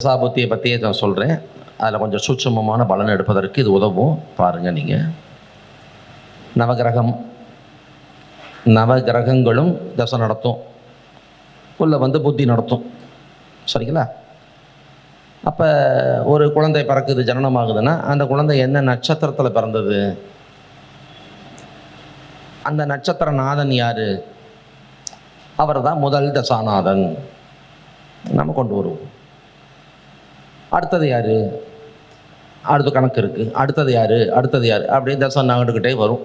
தசாபுத்தியை பற்றியே நான் சொல்கிறேன். அதில் கொஞ்சம் சூட்சமமான பலன் எடுப்பதற்கு இது உதவும். பாருங்கள், நீங்கள் நவகிரகங்களும் தசை நடத்தும், உள்ள புத்தி நடத்தும். சரிங்களா? அப்போ ஒரு குழந்தை பிறக்குது, ஜனனமாகுதுன்னா அந்த குழந்தை என்ன நட்சத்திரத்தில் பிறந்தது, அந்த நட்சத்திர நாதன் யார்? அவர் தான் முதல் தசாநாதன். நம்ம கொண்டு வருவோம். அடுத்தது யார்? அடுத்த கணக்கு இருக்குது. அடுத்தது யார் அப்படியே தசை நகண்டுக்கிட்டே வரும்.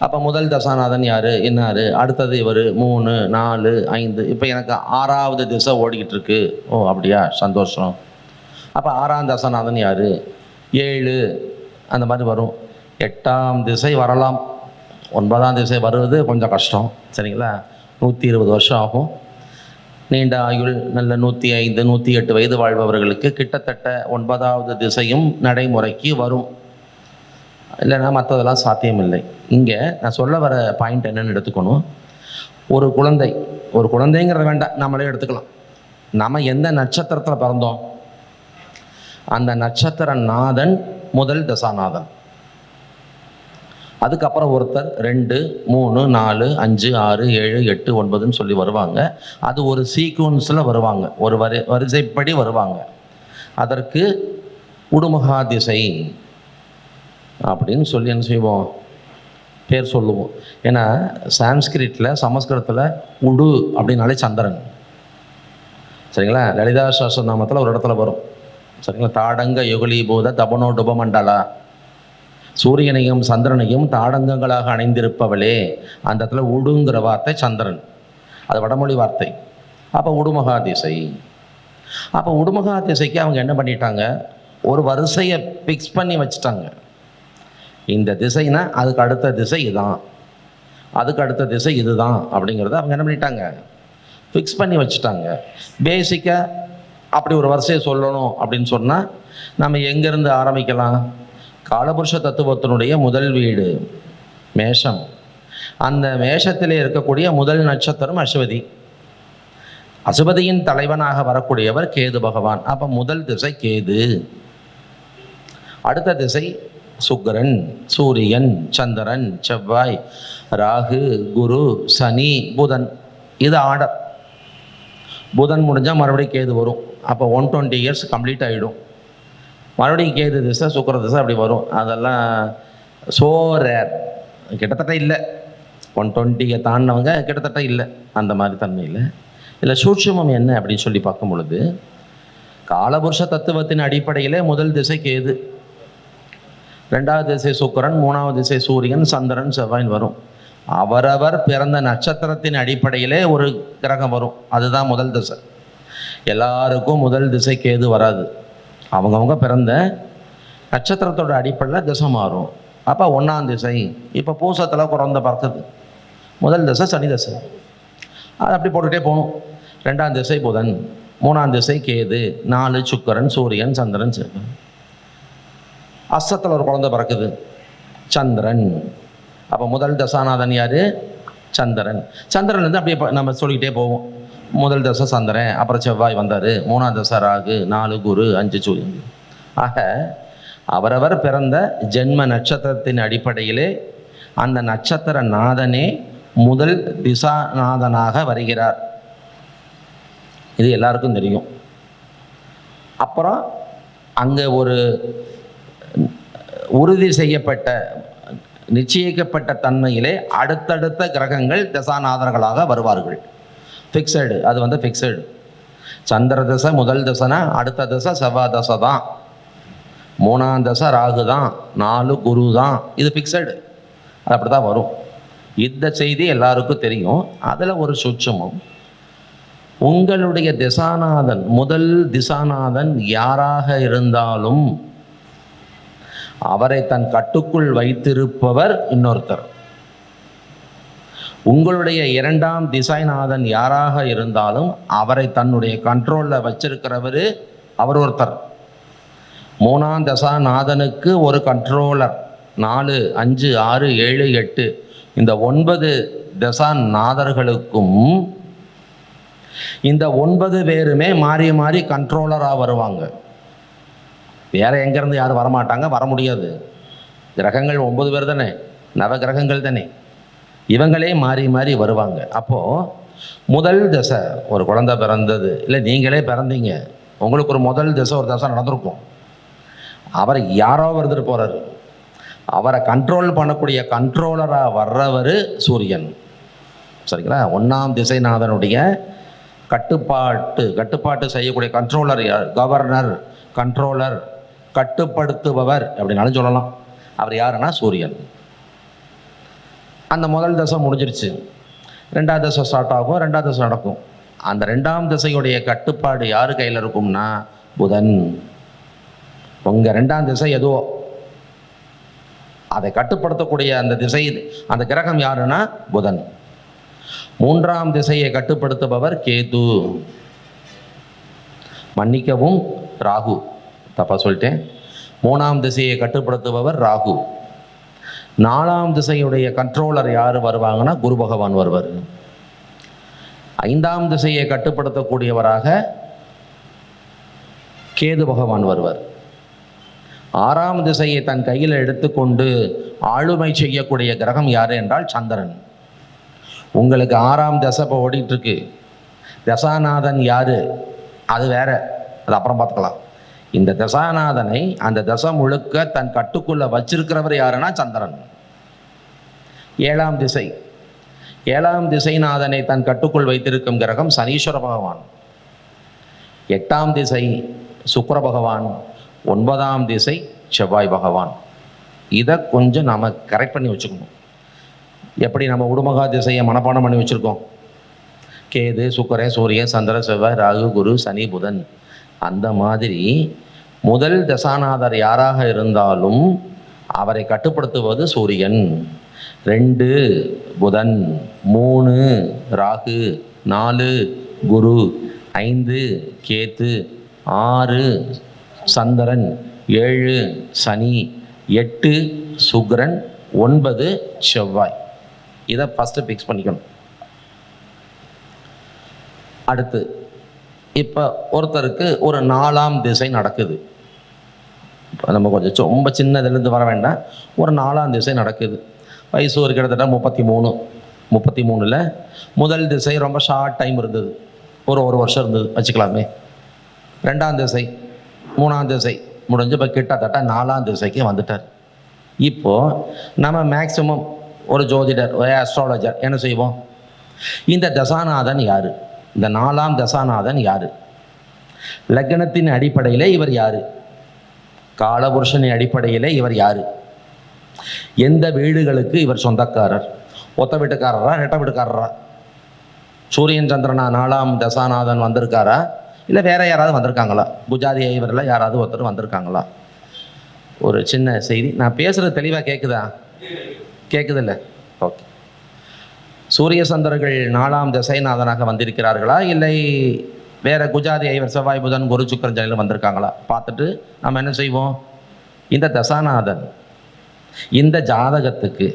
அப்போ முதல் தசாநாதன் யார், என்னார், அடுத்தது இவர் 3, 4, 5. இப்போ எனக்கு 6வது திசை ஓடிக்கிட்டு இருக்கு. ஓ அப்படியா, சந்தோஷம். அப்போ 6ஆம் தசாநாதன் யார், 7 அந்த மாதிரி வரும். 8ஆம் திசை வரலாம். 9ஆம் திசை வருவது கொஞ்சம் கஷ்டம். சரிங்களா? 120 வருஷம் ஆகும். நீண்ட ஆயுள், நல்ல 105, 108 வயது வாழ்பவர்களுக்கு கிட்டத்தட்ட 9வது திசையும் நடைமுறைக்கு வரும். இல்லைன்னா மற்றதெல்லாம் சாத்தியமில்லை. இங்கே நான் சொல்ல வர பாயிண்ட் என்னென்னு எடுத்துக்கணும். ஒரு குழந்தைங்கிறத வேண்டாம், நம்மளே எடுத்துக்கலாம். நம்ம எந்த நட்சத்திரத்தில் பிறந்தோம், அந்த நட்சத்திர நாதன் முதல் தசாநாதன். அதுக்கப்புறம் ஒருத்தர் 2, 3, 4, 5, 6, 7, 8, 9ன்னு சொல்லி வருவாங்க. அது ஒரு சீக்வன்ஸில் வருவாங்க, ஒரு வரிசைப்படி வருவாங்க. அதற்கு உடுமகா திசை அப்படின்னு சொல்லி என்ன செய்வோம், பேர் சொல்லுவோம். ஏன்னா சான்ஸ்கிரிட்டில், சமஸ்கிருதத்தில் உடு அப்படின்னாலே சந்திரன். சரிங்களா? லலிதா சஹஸ்ரநாமத்தில் ஒரு இடத்துல வரும். சரிங்களா? தாடங்க யுகலீபூத தபனோ டுபமண்டலா, சூரியனையும் சந்திரனையும் தாடங்கங்களாக அணைந்திருப்பவளே. அந்த இடத்துல உடுங்கிற வார்த்தை சந்திரன், அது வடமொழி வார்த்தை. அப்போ உடுமகா திசை. அப்போ உடுமகா திசைக்கு அவங்க என்ன பண்ணிட்டாங்க, ஒரு வரிசையை ஃபிக்ஸ் பண்ணி வச்சுட்டாங்க. இந்த திசைனா அதுக்கு அடுத்த திசை இதுதான், அதுக்கு அடுத்த திசை இதுதான் அப்படிங்கிறத அவங்க என்ன பண்ணிட்டாங்க, ஃபிக்ஸ் பண்ணி வச்சுட்டாங்க. பேசிக்காக அப்படி ஒரு வரிசையை சொல்லணும் அப்படின்னு சொன்னால் நம்ம எங்கேருந்து ஆரம்பிக்கலாம்? காலபுருஷ தத்துவத்தினுடைய முதல் வீடு மேஷம். அந்த மேஷத்திலே இருக்கக்கூடிய முதல் நட்சத்திரம் அஸ்வதி. அசுபதியின் தலைவனாக வரக்கூடியவர் கேது பகவான். அப்போ முதல் திசை கேது, அடுத்த திசை சுக்கிரன், சூரியன், சந்திரன், செவ்வாய், ராகு, குரு, சனி, புதன். இது ஆர்டர். புதன் முடிஞ்சால் மறுபடியும் கேது வரும். அப்போ 120 இயர்ஸ் கம்ப்ளீட் ஆகிடும். மறுபடியும் கேது திசை, சுக்கிர திசை அப்படி வரும். அதெல்லாம் ஸோ ரேர், கிட்டத்தட்ட இல்லை. 120 தாண்டினவங்க கிட்டத்தட்ட இல்லை, அந்த மாதிரி தன்மை இல்லை. இல்லை சூட்சுமம் என்ன அப்படின்னு சொல்லி பார்க்கும் பொழுது, காலபுருஷ தத்துவத்தின் அடிப்படையிலே முதல் திசை கேது, 2வது திசை சுக்கிரன், 3வது திசை சூரியன், சந்திரன், செவ்வாயின் வரும். அவரவர் பிறந்த நட்சத்திரத்தின் அடிப்படையிலே ஒரு கிரகம் வரும், அதுதான் முதல் திசை. எல்லாருக்கும் முதல் திசை கேது வராது. அவங்கவுங்க பிறந்த நட்சத்திரத்தோட அடிப்படையில் திசை மாறும். அப்போ 1ஆம் திசை இப்போ பூசத்தில் குறந்த பறக்குது, முதல் திசை சனி திசை. அது அப்படி போட்டுகிட்டே போகணும். 2ஆம் திசை புதன், 3ஆம் திசை கேது, 4 சுக்கிரன், சூரியன், சந்திரன், செவ்வாய். அஸ்தத்தில் ஒரு குழந்தை பிறக்குது, சந்திரன். அப்போ முதல் தசாநாதன் யார்? சந்திரன். சந்திரன்லேருந்து அப்படியே நம்ம சொல்லிக்கிட்டே போவோம். முதல் தசை சந்திரன், அப்புறம் செவ்வாய் வந்தார், 3ஆம் தசை ராகு, 4 குரு, 5 சூரியன். ஆக அவரவர் பிறந்த ஜென்ம நட்சத்திரத்தின் அடிப்படையிலே அந்த நட்சத்திர நாதனே முதல் திசாநாதனாக வருகிறார். இது எல்லாருக்கும் தெரியும். அப்புறம் அங்கே ஒரு உறுதி செய்யப்பட்ட, நிச்சயிக்கப்பட்ட தன்மையிலே அடுத்தடுத்த கிரகங்கள் தசாநாதர்களாக வருவார்கள். ஃபிக்ஸடு, அது ஃபிக்ஸடு. சந்திர தசை முதல் தசைனா அடுத்த தசை செவ்வாய் தசை தான், 3ஆம் தசை ராகு தான், 4 குரு தான். இது ஃபிக்ஸடு, அது அப்படி தான் வரும். இந்த செய்தி எல்லாருக்கும் தெரியும். அதில் ஒரு சூட்சமம், உங்களுடைய திசாநாதன், முதல் திசாநாதன் யாராக இருந்தாலும் அவரை தன் கட்டுக்குள் வைத்திருப்பவர் இன்னொருத்தர். உங்களுடைய 2ஆம் திசைநாதன் யாராக இருந்தாலும் அவரை தன்னுடைய கண்ட்ரோலில் வச்சிருக்கிறவர் அவர் ஒருத்தர். 3ஆம் தசாநாதனுக்கு ஒரு கண்ட்ரோலர். 4, 5, 6, 7, 8 இந்த 9 தசாநாதர்களுக்கும் இந்த 9 பேருமே மாறி மாறி கண்ட்ரோலராக வருவாங்க. வேற எங்கேருந்து யாரும் வரமாட்டாங்க, வர முடியாது. கிரகங்கள் 9 பேர் தானே, நவ கிரகங்கள் தானே, இவங்களே மாறி மாறி வருவாங்க. அப்போது முதல் தசை ஒரு குழந்தை பிறந்தது, இல்லை நீங்களே பிறந்தீங்க, உங்களுக்கு ஒரு முதல் தசை ஒரு தசை நடந்திருக்கும். அவர் யாரோ வந்துட்டு போகிறாரு, அவரை கண்ட்ரோல் பண்ணக்கூடிய கண்ட்ரோலராக வர்றவர் சூரியன். சரிங்களா? 1ஆம் திசைநாதனுடைய கட்டுப்பாட்டு செய்யக்கூடிய கண்ட்ரோலர் யார்? கவர்னர், கண்ட்ரோலர், கட்டுப்படுத்துபவர் அப்படின்னாலும் சொல்லலாம். அவர் யாருன்னா சூரியன். அந்த முதல் தசை முடிஞ்சிருச்சு, 2ஆம் தசை ஸ்டார்ட் ஆகும், 2ஆம் தசை நடக்கும். அந்த 2ஆம் திசையுடைய கட்டுப்பாடு யார் கையில் இருக்கும்னா புதன். உங்கள் 2ஆம் திசை எதுவோ அதை கட்டுப்படுத்தக்கூடிய அந்த திசை, அந்த கிரகம் யாருன்னா புதன். 3ஆம் திசையை கட்டுப்படுத்துபவர் கேது. மன்னிக்கவும், ராகு, தப்பா சொல்லிட்டேன். 3ஆம் திசையை கட்டுப்படுத்துபவர் ராகு. 4ஆம் திசையுடைய கண்ட்ரோலர் யார் வருவாங்கன்னா குரு பகவான் வருவார். 5ஆம் திசையை கட்டுப்படுத்தக்கூடியவராக கேது பகவான் வருவார். 6ஆம் திசையை தன் கையில் எடுத்துக்கொண்டு ஆளுமை செய்யக்கூடிய கிரகம் யார் என்றால் சந்திரன். உங்களுக்கு 6ஆம் தசை இப்போ ஓடிட்டு இருக்கு. தசாநாதன் யாரு அது வேற, அது அப்புறம் பார்த்துக்கலாம். இந்த தசாநாதனை அந்த தசை முழுக்க தன் கட்டுக்குள்ள வச்சிருக்கிறவர் யாருன்னா சந்திரன். 7ஆம் திசை, 7ஆம் திசைநாதனை தன் கட்டுக்குள் வைத்திருக்கும் கிரகம் சனீஸ்வர பகவான். 8ஆம் திசை சுக்கிர பகவான். 9ஆம் திசை செவ்வாய் பகவான். இதை கொஞ்சம் நாம் கரெக்ட் பண்ணி வச்சுக்கணும். எப்படி நம்ம உடுமகா திசையை மனப்பாடம் பண்ணி வச்சுருக்கோம், கேது, சுக்கரன், சூரியன், சந்திரன், செவ்வாய், ராகு, குரு, சனி, புதன், அந்த மாதிரி முதல் தசாநாதர் யாராக இருந்தாலும் அவரை கட்டுப்படுத்துவது சூரியன். 2 புதன், 3 ராகு, 4 குரு, 5 கேத்து, 6 சந்திரன், 7 சனி, 8 சுக்கிரன், 9 செவ்வாய். இதை ஃபஸ்ட்டு ஃபிக்ஸ் பண்ணிக்கணும். அடுத்து இப்போ ஒருத்தருக்கு ஒரு 4ஆம் திசை நடக்குது. இப்போ நம்ம கொஞ்சம் ரொம்ப சின்னதுலேருந்து வர வேண்டாம். ஒரு 4ஆம் திசை நடக்குது. வயசு ஒரு கிட்டத்தட்ட 33. முதல் திசை ரொம்ப ஷார்ட் டைம் இருந்தது, ஒரு வருஷம் இருந்தது வச்சுக்கலாமே. 2ஆம் திசை, 3ஆம் திசை முடிஞ்சு இப்போ கிட்டத்தட்ட 4ஆம் திசைக்கு வந்துட்டார். இப்போது நம்ம மேக்சிமம் ஒரு ஜோதிடர், ஒரு அஸ்ட்ராலஜர் என்ன செய்வோம், இந்த தசாநாதன் யார், இந்த 4ஆம் தசாநாதன் யார், லக்னத்தின் அடிப்படையில் இவர் யார், காலபுருஷனின் அடிப்படையில் இவர் யார், எந்த வீடுகளுக்கு இவர் சொந்தக்காரர், ஒத்த வீட்டுக்காரரா ரெட்ட வீட்டுக்காரரா, சூரியன் சந்திரனா 4ஆம் தசாநாதன் வந்திருக்காரா, இல்லை வேற யாராவது வந்திருக்காங்களா, குஜாதி ஐவரில் யாராவது ஒருத்தர் வந்திருக்காங்களா. ஒரு சின்ன செய்தி, நான் பேசுகிறது தெளிவாக கேட்குதா? கேட்குதில்ல? ஓகே. சூரிய சந்திரர்கள் 4ஆம் தசைநாதனாக வந்திருக்கிறார்களா, இல்லை வேற குஜாதி ஐவர், செவ்வாய், புதன், குரு, சுக்கிரன், சனியில் வந்திருக்காங்களா பார்த்துட்டு நம்ம என்ன செய்வோம், இந்த தசாநாதன் இந்த ஜாதகத்துக்கு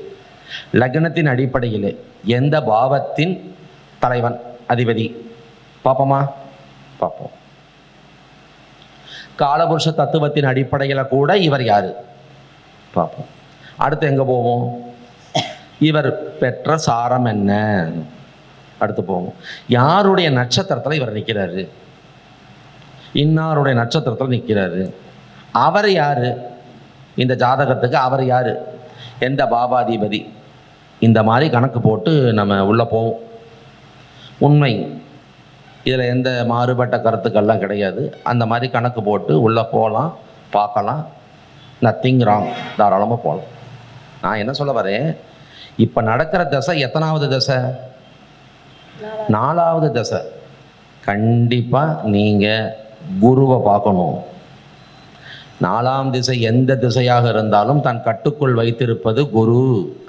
லக்னத்தின் அடிப்படையில் எந்த பாவத்தின் தலைவன், அதிபதி பார்ப்போமா? பார்ப்போம். காலபுருஷ தத்துவத்தின் அடிப்படையில் கூட இவர் யாரு பார்ப்போம். அடுத்து எங்கே போவோம், இவர் பெற்ற சாரம் என்ன, அடுத்து போவோம். யாருடைய நட்சத்திரத்தில் இவர் நிற்கிறாரு, இன்னாருடைய நட்சத்திரத்தில் நிற்கிறாரு, அவர் யாரு, இந்த ஜாதகத்துக்கு அவர் யாரு, எந்த பாபாதிபதி, இந்த மாதிரி கணக்கு போட்டு நம்ம உள்ளே போவோம். உண்மை, இதில் எந்த மாறுபட்ட கருத்துக்கள்லாம் கிடையாது. அந்த மாதிரி கணக்கு போட்டு உள்ளே போகலாம், பார்க்கலாம். நத்திங் ராங், தாராளமாக போகலாம். நான் என்ன சொல்ல வரேன், இப்போ நடக்கிற தசை எத்தனாவது தசை? 4ஆவது தசை. கண்டிப்பாக நீங்கள் குருவை பார்க்கணும். 4ஆம் திசை எந்த திசையாக இருந்தாலும் தன் கட்டுக்குள் வைத்திருப்பது குரு.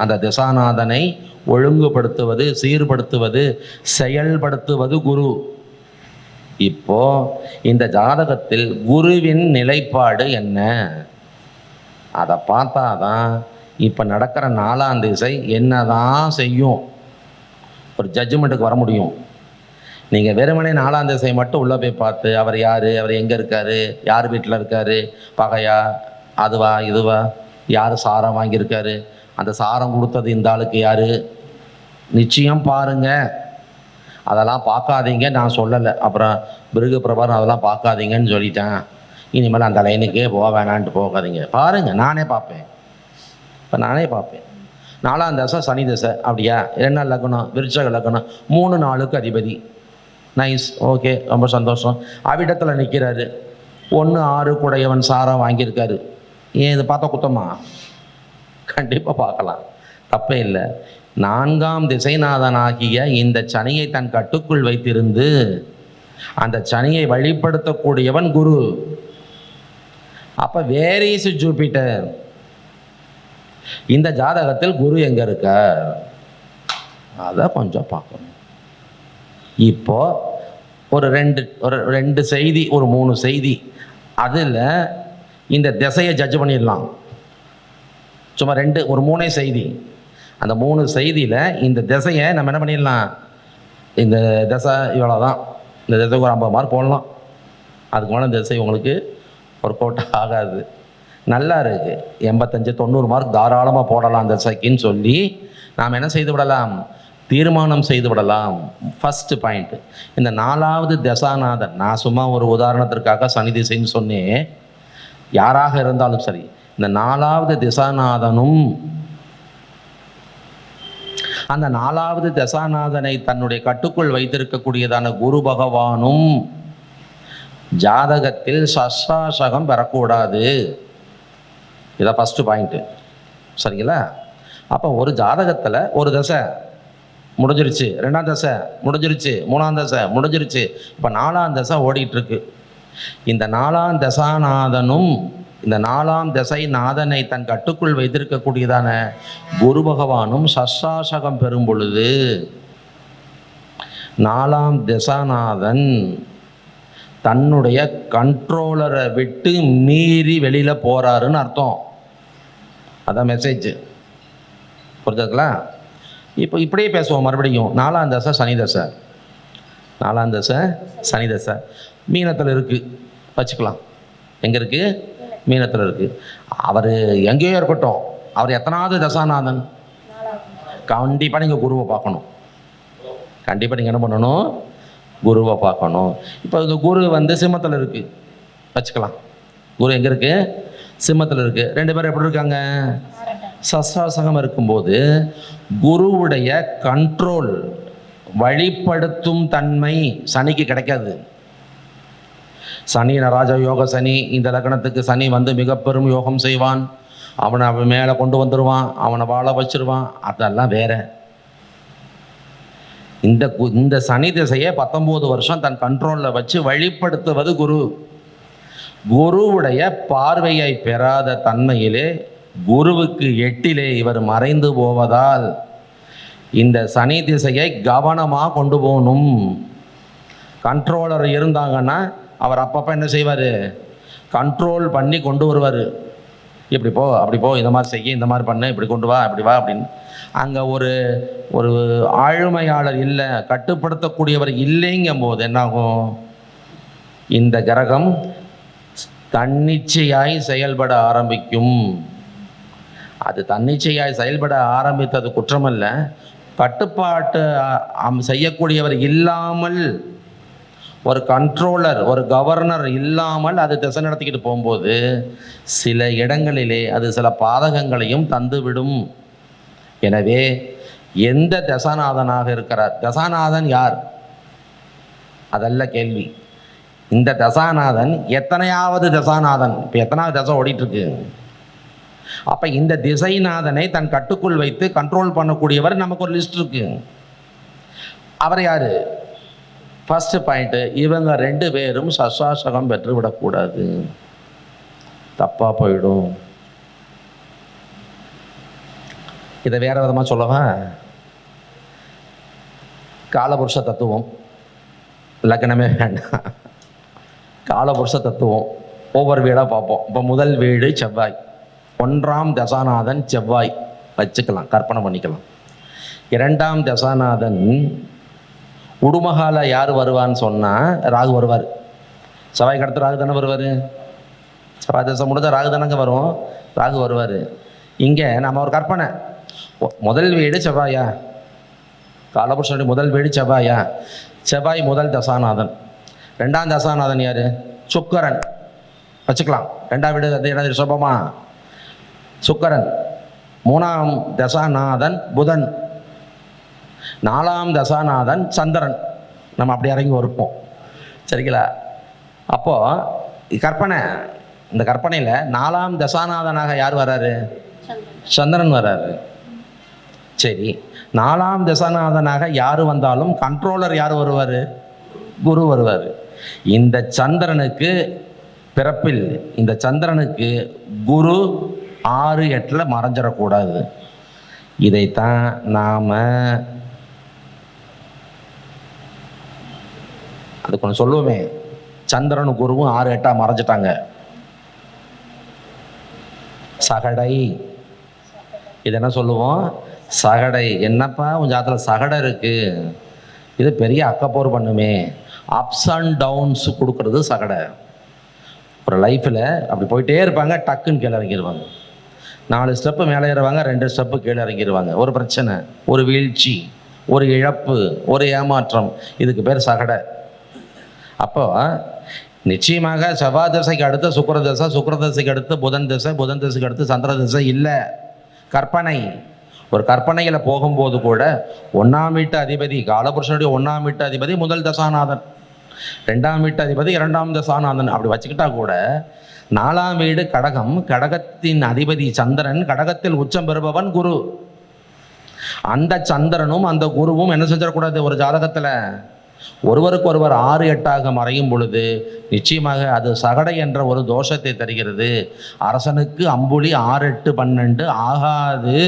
அந்த திசாநாதனை ஒழுங்குபடுத்துவது, சீர்படுத்துவது, செயல்படுத்துவது குரு. இப்போ இந்த ஜாதகத்தில் குருவின் நிலைப்பாடு என்ன, அதை பார்த்தாதான் இப்போ நடக்கிற 4ஆம் திசை என்னதான் செய்யும், ஒரு ஜட்ஜ்மெண்ட்டுக்கு வர முடியும். நீங்கள் வெறுமனே 4ஆம் திசை மட்டும் உள்ளே போய் பார்த்து அவர் யார், அவர் எங்கே இருக்கார், யார் வீட்டில் இருக்கார், பகையா அதுவா இதுவா, யார் சாரம் வாங்கியிருக்காரு, அந்த சாரம் கொடுத்தது இந்த ஆளுக்கு யார், நிச்சயம் பாருங்கள். அதெல்லாம் பார்க்காதீங்க நான் சொல்லலை. அப்புறம் பிருகு பிரபாரம் அதெல்லாம் பார்க்காதீங்கன்னு சொல்லிட்டேன், இனிமேல் அந்த லைனுக்கே போக வேணான்ட்டு போகாதீங்க. பாருங்கள், நானே பார்ப்பேன். இப்போ நானே பார்ப்பேன். 4ஆம் தசை சனி தசை அப்படியா, 2 லக்னம் விருச்சக லக்னம், 3 4க்கு அதிபதி. நைஸ், ஓகே, ரொம்ப சந்தோஷம். அவிடத்தில் நிற்கிறாரு, 1 6 கூடையவன் சாரம் வாங்கியிருக்காரு. ஏன் இது பார்த்தா குத்தமா? கண்டிப்பாக பார்க்கலாம், தப்பே இல்லை. 4ஆம் திசைநாதனாகிய இந்த சனியை தன் கட்டுக்குள் வைத்திருந்து அந்த சனியை வழிபடுத்தக்கூடியவன் குரு. அப்போ வேர் இஸ் ஜூபிட்டர். இந்த ஜாதகத்தில் குரு எங்கே இருக்கார் அதை கொஞ்சம் பார்க்கணும். இப்போ ஒரு ரெண்டு செய்தி, ஒரு 3 செய்தி, அதில் இந்த திசையை ஜட்ஜ் பண்ணிடலாம். சும்மா ஒரு 3 செய்தி. அந்த 3 செய்தியில் இந்த திசையை நம்ம என்ன பண்ணிடலாம், இந்த திசை இவ்வளோ தான், இந்த திசைக்கு ஒரு 50 மார்க் போடலாம். அதுக்கு மேலே திசை உங்களுக்கு ஒர்க் அவுட் ஆகாது. நல்லா இருக்குது, 85 90 மார்க் தாராளமாக போடலாம் அந்த திசைக்குன்னு சொல்லி நாம் என்ன செய்து விடலாம், தீர்மானம் செய்து விடலாம். ஃபஸ்ட்டு பாயிண்ட், இந்த 4ஆவது தசாநாதன், நான் சும்மா ஒரு உதாரணத்திற்காக சனி திசைன்னு சொன்னேன். யாராக இருந்தாலும் சரி, இந்த 4ஆவது திசாநாதனும் அந்த 4ஆவது தசாநாதனை தன்னுடைய கட்டுக்குள் வைத்திருக்கக்கூடியதான குரு பகவானும் ஜாதகத்தில் சஷ்டாசகம் பெறக்கூடாது. இதான் ஃபஸ்ட்டு பாயிண்ட்டு, சரிங்களா? அப்போ ஒரு ஜாதகத்தில் ஒரு தசை முடிஞ்சிருச்சு, 2ஆம் தசை முடிஞ்சிருச்சு, 3ஆம் தசை முடிஞ்சிருச்சு, இப்போ 4ஆம் தசை ஓடிட்டுருக்கு. இந்த 4ஆம் தசாநாதனும் இந்த 4ஆம் தசை நாதனை தன் கட்டுக்குள் வைத்திருக்கக்கூடியதான குரு பகவானும் சஷ்டாசகம் பெறும் பொழுது 4ஆம் தசாநாதன் தன்னுடைய கண்ட்ரோலரை விட்டு மீறி வெளியில் போகிறாருன்னு அர்த்தம். அதான் மெசேஜ், புரிஞ்சுங்களா? இப்போ இப்படியே பேசுவோம் மறுபடியும். 4ஆம் தசை சனி தசை, 4ஆம் தசை சனி தசை மீனத்தில் இருக்குது வச்சுக்கலாம். எங்கே இருக்குது? மீனத்தில் இருக்குது. அவர் எங்கேயோ இருக்கட்டும், அவர் எத்தனாவது தசாநாதன்? கண்டிப்பாக நீங்கள் குருவை பார்க்கணும். கண்டிப்பாக நீங்கள் என்ன பண்ணணும்? குருவை பார்க்கணும். இப்போ இந்த குரு சிம்மத்தில் இருக்குது வச்சுக்கலாம். குரு எங்கே இருக்குது? சிம்மத்தில் இருக்குது. 2 பேரும் எப்படி இருக்காங்க? சஷ்டாசகம் இருக்கும்போது குருவுடைய கண்ட்ரோல், வழிப்படுத்தும் தன்மை சனிக்கு கிடைக்காது. சனி ராஜ யோக சனி, இந்த லக்னத்துக்கு சனி மிக பெரும் யோகம் செய்வான், அவனை மேலே கொண்டு வந்துடுவான், அவனை வாழ வச்சிருவான், அதெல்லாம் வேற. இந்த சனி திசையை 19 வருஷம் தன் கண்ட்ரோலில் வச்சு வழிப்படுத்துவது குரு. குருவுடைய பார்வையை பெறாத தன்மையிலே குருவுக்கு 8 இவர் மறைந்து போவதால் இந்த சனி திசையை கவனமாக கொண்டு போகணும். கண்ட்ரோலர் இருந்தாங்கன்னா அவர் அப்பப்போ என்ன செய்வார்? கண்ட்ரோல் பண்ணி கொண்டு வருவார். இப்படி போ, அப்படி போ, இந்த மாதிரி செய்ய, இந்த மாதிரி பண்ணு, இப்படி கொண்டு வா, இப்படி வா அப்படின்னு. அங்கே ஒரு ஆளுமையாளர் இல்லை, கட்டுப்படுத்தக்கூடியவர் இல்லைங்கும் போது என்னாகும்? இந்த கிரகம் தன்னிச்சையாய் செயல்பட ஆரம்பிக்கும். அது தன்னிச்சையாய் செயல்பட ஆரம்பித்தது குற்றமல்ல, கட்டுப்பாட்டு செய்யக்கூடியவர் இல்லாமல், ஒரு கண்ட்ரோலர், ஒரு கவர்னர் இல்லாமல் அது திசை நடத்திக்கிட்டு போகும்போது சில இடங்களிலே அது சில பாதகங்களையும் தந்துவிடும். எனவே எந்த தசாநாதனாக இருக்கிறார்? தசாநாதன் யார்? அதல்ல கேள்வி. இந்த தசாநாதன் எத்தனையாவது தசாநாதன்? இப்போ எத்தனாவது தசை ஓடிட்டுருக்கு? அப்போ இந்த திசைநாதனை தன் கட்டுக்குள் வைத்து கண்ட்ரோல் பண்ணக்கூடியவர் நமக்கு ஒரு லிஸ்ட் இருக்கு. அவர் யார்? ஃபஸ்ட்டு பாயிண்ட்டு, இவங்க 2 பேரும் சசாசகம் பெற்றுவிடக்கூடாது, தப்பாக போயிடும். இதை வேற விதமாக சொல்லவா? காலபுருஷ தத்துவம், லக்னமே வேண்டாம், காலபுருஷ தத்துவம் ஒவ்வொரு வீடாக பார்ப்போம். இப்போ முதல் வீடு செவ்வாய், 1ஆம் தசாநாதன் செவ்வாய் வச்சுக்கலாம், கற்பனை பண்ணிக்கலாம். 2ஆம் தசாநாதன் உடுமகால யார் வருவான்னு சொன்னால் ராகு வருவார். செவ்வாய்க்கு அடுத்து ராகு தானே வருவார். செவ்வாய் தசை முடிஞ்சால் ராகு தானங்க வரும், ராகு வருவார். இங்கே நம்ம ஒரு கற்பனை, முதல் வீடு செவ்வாயா, காலபுருஷனுடைய முதல் வீடு செவ்வாயா, செவ்வாய் முதல் தசாநாதன். ரெண்டாம் தசாநாதன் யார்? சுக்கரன் வச்சுக்கலாம். ரெண்டாம் வீடு அது என்னது? ரிஷபமா, சுக்கரன். மூணாம் தசாநாதன் புதன். நாலாம் தசாநாதன் சந்திரன். நம்ம அப்படி இறங்கி வருப்போம், சரிங்களா? அப்போது கற்பனை, இந்த கற்பனையில் நாலாம் தசாநாதனாக யார் வர்றாரு? சந்திரன் வர்றாரு. சரி, நாலாம் தசாநாதனாக யார் வந்தாலும் கண்ட்ரோலர் யார் வருவார்? குரு வருவார். இந்த சந்திரனுக்கு பிறப்பில் இந்த சந்திரனுக்கு குரு 6-8 மறைஞ்சிடக்கூடாது. இதைத்தான் நாம் அதுக்கு ஒன்று சொல்லுவோமே, சந்திரனு குருவும் 6-8 மறைஞ்சிட்டாங்க. சகடை, இது என்ன சொல்லுவோம்? சகடை. என்னப்பா உன் ஜாதகத்தில் சகடை இருக்குது, இது பெரிய அக்கப்போர் பண்ணுமே. அப்ஸ் அண்ட் டவுன்ஸ் கொடுக்கறது சகடை. ஒரு லைஃப்பில் அப்படி போயிட்டே இருப்பாங்க, டக்குன்னு கீழே இறங்கிடுவாங்க. 4 ஸ்டெப்பு மேலே ஏறுவாங்க, 2 ஸ்டெப்பு கீழே இறங்கிடுவாங்க. ஒரு பிரச்சனை, ஒரு வீழ்ச்சி, ஒரு இழப்பு, ஒரு ஏமாற்றம், இதுக்கு பேர் சகடை. அப்போ நிச்சயமாக செவ்வாய் தசைக்கு அடுத்து சுக்கிர தசை, சுக்கிர தசைக்கு அடுத்து புதன் தசை, புதன் தசைக்கு அடுத்து சந்திர தசை இல்லை, கற்பனை. ஒரு கற்பனையில் போகும்போது கூட 1ஆம் வீட்டு அதிபதி, காலபுருஷனுடைய 1ஆம் வீட்டு அதிபதி முதல் தசாநாதன், 2ஆம் வீட்டு அதிபதி 2ஆம் தசாநாதன். அப்படி வச்சுக்கிட்டா கூட 4ஆம் வீடு கடகம், கடகத்தின் அதிபதி சந்திரன், கடகத்தில் உச்சம் பெறுபவன் குரு. அந்த சந்திரனும் அந்த குருவும் என்ன செஞ்சிடக்கூடாது? ஒரு ஜாதகத்தில் ஒருவருக்கு ஒருவர் 6-8 மறையும் பொழுது நிச்சயமாக அது சகடை என்ற ஒரு தோஷத்தை தருகிறது. அரசனுக்கு அம்புலி 6-8-12 ஆகாது.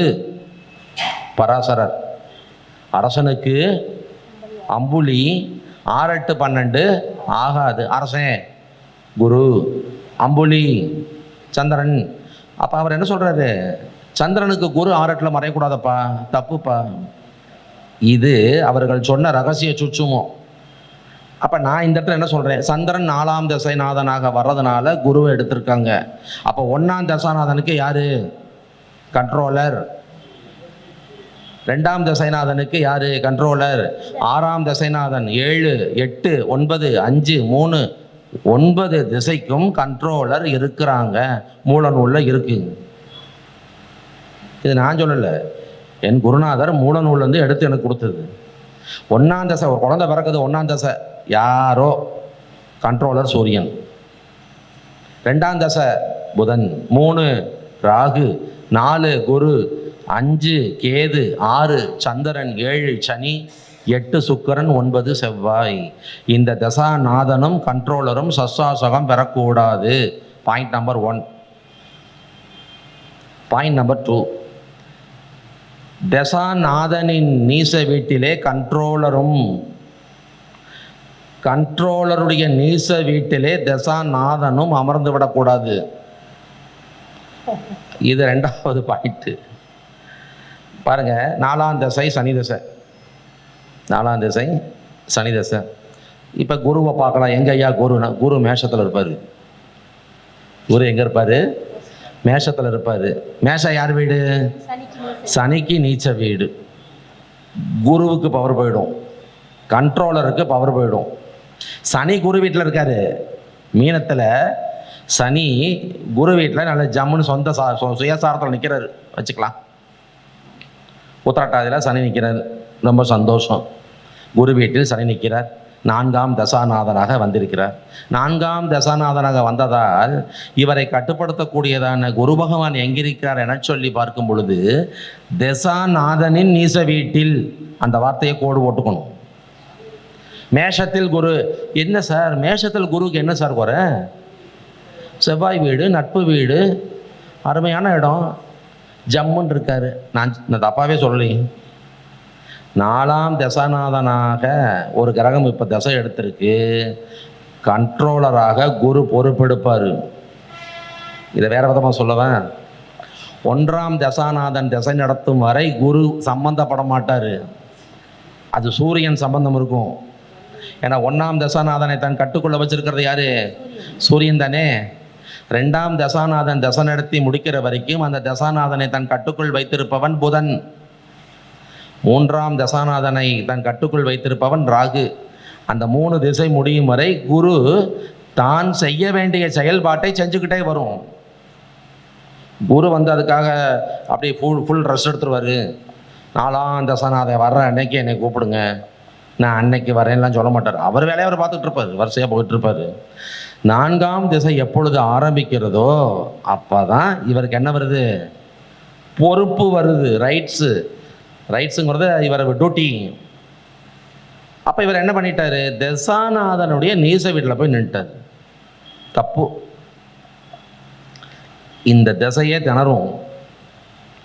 பராசரர், அரசனுக்கு அம்புலி 6-8-12 ஆகாது. அரசன் குரு, அம்புலி சந்திரன். அப்போ அவர் என்ன சொல்றாரு? சந்திரனுக்கு குரு 6-8 மறையக்கூடாதப்பா, தப்புப்பா. இது அவர்கள் சொன்ன ரகசிய சுச்சுமோ. அப்போ நான் இந்த இடத்துல என்ன சொல்கிறேன்? சந்திரன் 4ஆம் தசைநாதனாக வர்றதுனால குருவை எடுத்திருக்காங்க. அப்போ 1ஆம் தசாநாதனுக்கு யார் கண்ட்ரோலர்? 2ஆம் தசைநாதனுக்கு யார் கண்ட்ரோலர்? 6ஆம் தசைநாதன். 7, 8, 9, 5, 3, 9 திசைக்கும் கண்ட்ரோலர் இருக்கிறாங்க. மூல நூலில் இருக்கு. இது நான் சொல்லலை, என் குருநாதர் மூல நூல்லேருந்து எடுத்து எனக்கு கொடுத்தது. 1ஆம் தசை, ஒரு குழந்தை பிறக்குது, 1ஆம் தசை யாரோ கண்ட்ரோலர் சூரியன். 2ஆம் தசை புதன், 3 ராகு, 4 குரு, 5 கேது, 6 சந்திரன், 7 சனி, 8 சுக்கிரன், 9 செவ்வாய். இந்த தசாநாதனும் கண்ட்ரோலரும் சஸ்வாசகம் பெறக்கூடாது. Point number 1. பாயிண்ட் நம்பர் 2, தசாநாதனின் நீச வீட்டிலே கண்ட்ரோலருடைய நீச வீட்டிலே தசாநாதனும் அமர்ந்து விடக்கூடாது. இது 2வது பாயிண்ட். பாருங்க, 4ஆம் தசை சனி தசை, 4ஆம் தசை சனி தசை. இப்போ குருவை பார்க்கலாம். எங்க ஐயா குருனா? குரு மேஷத்தில் இருப்பார். குரு எங்கே இருப்பார்? மேஷத்தில் இருப்பார். மேஷம் யார் வீடு? சனிக்கு நீச்ச வீடு. குருவுக்கு பவர் போயிடும், கண்ட்ரோலருக்கு பவர் போயிடும். சனி குரு வீட்டில் இருக்காரு. மீனத்தில் சனி குரு வீட்டில் நல்ல ஜம்முன்னு சொந்த சுயசாரத்தில் நிற்கிறாரு வச்சுக்கலாம். உத்திரட்டாதியில் சனி நிற்கிறார், ரொம்ப சந்தோஷம். குரு வீட்டில் சனி நிற்கிறார். 4ஆம் தசாநாதனாக வந்திருக்கிறார். 4ஆம் தசாநாதனாக வந்ததால் இவரை கட்டுப்படுத்தக்கூடியதான குரு பகவான் எங்கிருக்கிறார் என சொல்லி பார்க்கும் பொழுது தசாநாதனின் நீச வீட்டில், அந்த வார்த்தையை கோடு போட்டுக்கணும். மேஷத்தில் குரு. என்ன சார் மேஷத்தில் குருவுக்கு என்ன சார் குறை? செவ்வாய் வீடு, நட்பு வீடு, அருமையான இடம், ஜம்முன்னு இருக்காரு. நான் தப்பாவே சொல்லி 4ஆம் தசாநாதனாக ஒரு கிரகம் இப்போ தசை எடுத்திருக்கு. கண்ட்ரோலராக குரு பொறுப்பெடுப்பார். இதை வேற விதமாக சொல்லுவேன். 1ஆம் தசாநாதன் தசை நடத்தும் வரை குரு சம்பந்தப்பட மாட்டார். அது சூரியன் சம்பந்தம் இருக்கும். ஏன்னா 1ஆம் தசாநாதனை தன் கட்டுக்குள்ளே வச்சிருக்கிறது யாரு? சூரியன் தானே. 2ஆம் தசாநாதன் தசை நடத்தி முடிக்கிற வரைக்கும் அந்த தசாநாதனை தன் கட்டுக்குள் வைத்திருப்பவன் புதன். 3ஆம் தசாநாதனை தன் கட்டுக்குள் வைத்திருப்பவன் ராகு. அந்த 3 திசை முடியும் வரை குரு தான் செய்ய வேண்டிய செயல்பாட்டை செஞ்சுக்கிட்டே வரும். குரு அதுக்காக அப்படியே ஃபுல் ரெஸ்ட் எடுத்துருவார். 4ஆம் தசாநாதன் வர்ற அன்னைக்கு என்னை கூப்பிடுங்க, நான் அன்னைக்கு வரேன்லாம் சொல்ல மாட்டார். அவர் வேலையை அவர் பார்த்துட்டு இருப்பார், வரிசையாக போயிட்டு இருப்பார். 4ஆம் திசை எப்பொழுது ஆரம்பிக்கிறதோ அப்போ தான் இவருக்கு என்ன வருது? பொறுப்பு வருது. ரைட்ஸுங்கிறது இவர் டியூட்டி. அப்போ இவர் என்ன பண்ணிட்டாரு? தசாநாதனுடைய நீச வீட்டில் போய் நின்றுட்டார். தப்பு. இந்த திசையே திணறும்.